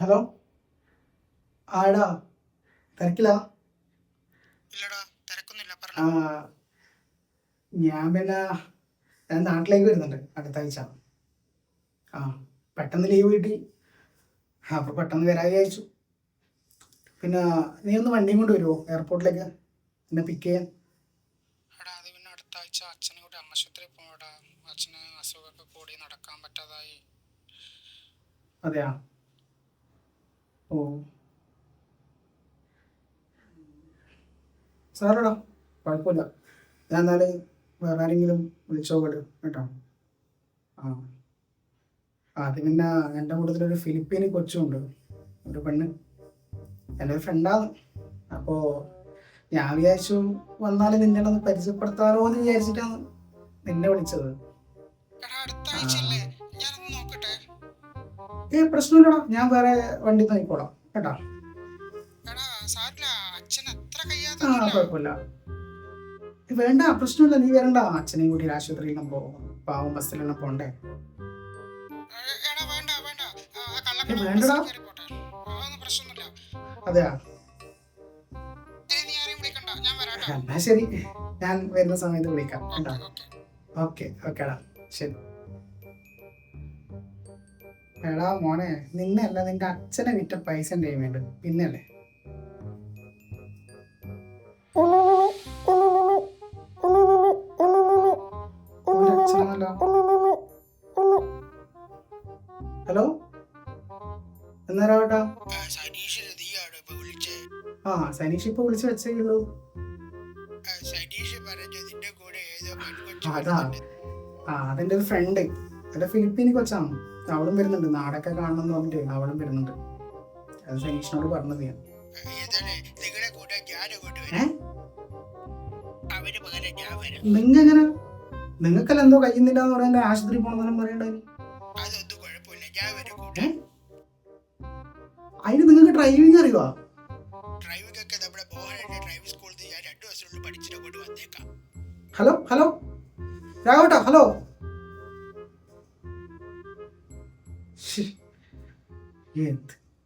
Hello. ആടാ, തിരക്കിലാ? ഇല്ലടാ, തിരക്കൊന്നുമില്ല, ആ, പറഞ്ഞോ. ഞാൻ നാട്ടിലേക്ക് വരുന്നുണ്ട് അടുത്ത ആഴ്ച. ആ, പെട്ടെന്ന് ലീവ് കിട്ടി. അപ്പോൾ പെട്ടെന്ന് വരാൻ വിചാരിച്ചു. പിന്നെ നീ ഒന്ന് വണ്ടിയും കൊണ്ട് വരുമോ എയർപോർട്ടിലേക്ക് എന്നെ പിക്ക് ചെയ്യാൻ? എടാ, അത് പിന്നെ അടുത്ത ആഴ്ച അച്ഛനെ കൂടി ആശുപത്രിയിൽ പോകടാ. അച്ഛന് അസുഖമൊക്കെ കൂടി നടക്കാൻ പറ്റാതായി. അതെയാ? ഓ, സാറടാ, കുഴപ്പമില്ല. ഞാൻ എന്നാല് വേറെ ആരെങ്കിലും വിളിച്ചോ വിടും കേട്ടോ. ആ, അത് പിന്നെ എൻ്റെ കൂട്ടത്തിലൊരു ഫിലിപ്പീനി കൊച്ചുണ്ട്, ഒരു പെണ്ണ്, എൻ്റെ ഒരു ഫ്രണ്ടാണ്. അപ്പോൾ ഞാൻ വിചാരിച്ചു വന്നാൽ നിന്നെ ഒന്ന് പരിചയപ്പെടുത്താലോ എന്ന് വിചാരിച്ചിട്ടാണ് നിന്നെ വിളിച്ചത്. എടാ, അടുത്ത ആ, ആഴ്ചയല്ലേ, ഞാനൊന്ന് നോക്കട്ടെ. പ്രശ്നമില്ലടാ, ഞാൻ വേറെ വണ്ടി നോക്കിക്കോളാം കേട്ടോ. എടാ, സാരില്ല, അച്ഛൻ അത്ര ആ, കഴിയാത്തൊന്നുമില്ല. കുഴപ്പമില്ല. വേണ്ട, പ്രശ്നമില്ല, നീ വരണ്ട. അച്ഛനെയും കൂടി ആശുപത്രിയിലും പോകും, പാവം ബസ്സിലെല്ലാം പോണ്ടേ. എടാ, വേണ്ട വേണ്ട, കള്ളക്കട വേണ്ടടാ. ബസ്സിൽ കയറി പോട്ടെ, അതൊന്നും പ്രശ്നമൊന്നുമില്ല. അതെയാ? നീ ആരെയും വിളിക്കണ്ട, ഞാൻ വരാട്ടോ. എന്നാ ശരി, ഞാൻ വരുന്ന സമയത്ത് വിളിക്കാം കേട്ടോ. ഓക്കെ. ഓക്കെ ഓക്കേടാ, ശരി. എടാ മോനെ, നിന്നല്ല, നിന്റെ അച്ഛനെ വിറ്റ പൈസ എൻ്റെ കയ്യിലുണ്ട്, പിന്നല്ലേ. നിന്റെ അച്ഛനാണല്ലോ. ഹലോ, എന്നാ കേട്ടാ? സനീഷ്, നീയാണ് ഇപ്പൊ വിളിച്ചേ? ആ, സനീഷ് ഇപ്പൊ വിളിച്ചു വെച്ചേയുള്ളൂ. സനീഷ് പറഞ്ഞു നിന്റെ കൂടെ ഏതോ പെൺകൊച്ചു അതാ, അതെന്റെ ഒരു ഫ്രണ്ട്, എന്റെ ഫിലിപ്പീനി കൊച്ചാണ്. അവളും വരുന്നുണ്ട്, നാടൊക്കെ കാണണം എന്ന് പറഞ്ഞിട്ട് അവളും വരുന്നുണ്ട്. അത് സനീഷിനോട് പറഞ്ഞത് ഞാൻ. ഏതാണ് നിങ്ങളുടെ കൂടെ ഞാൻ അങ്ങോട്ട് ഏ, വരാം. അവന് പകരം ഞാൻ വരാം. നിങ്ങെങ്ങനെ? നിങ്ങൾക്കല്ല എന്തോ കഴിയുന്നില്ലാന്ന് പറയാൻ ആശുപത്രി പോകണമെന്നും പറയണ്ടായി. അതൊന്നും കുഴപ്പമില്ല, ഞാൻ വരും കൂടെ. അതിന് നിങ്ങൾക്ക് ഡ്രൈവിംഗ് അറിയുവാ? ഡ്രൈവിംഗ് ഒക്കെ നമ്മുടെ മോഹനന്റെ ഡ്രൈവിംഗ് സ്കൂളിൽ നിന്ന് ഞാൻ 2 ദിവസത്തിനുള്ളിൽ പഠിച്ചിട്ട് അങ്ങോട്ട് വന്നേക്കാം. ഹലോ ഹലോ, രാഘവട്ടാ, ഹലോ. എന്ത്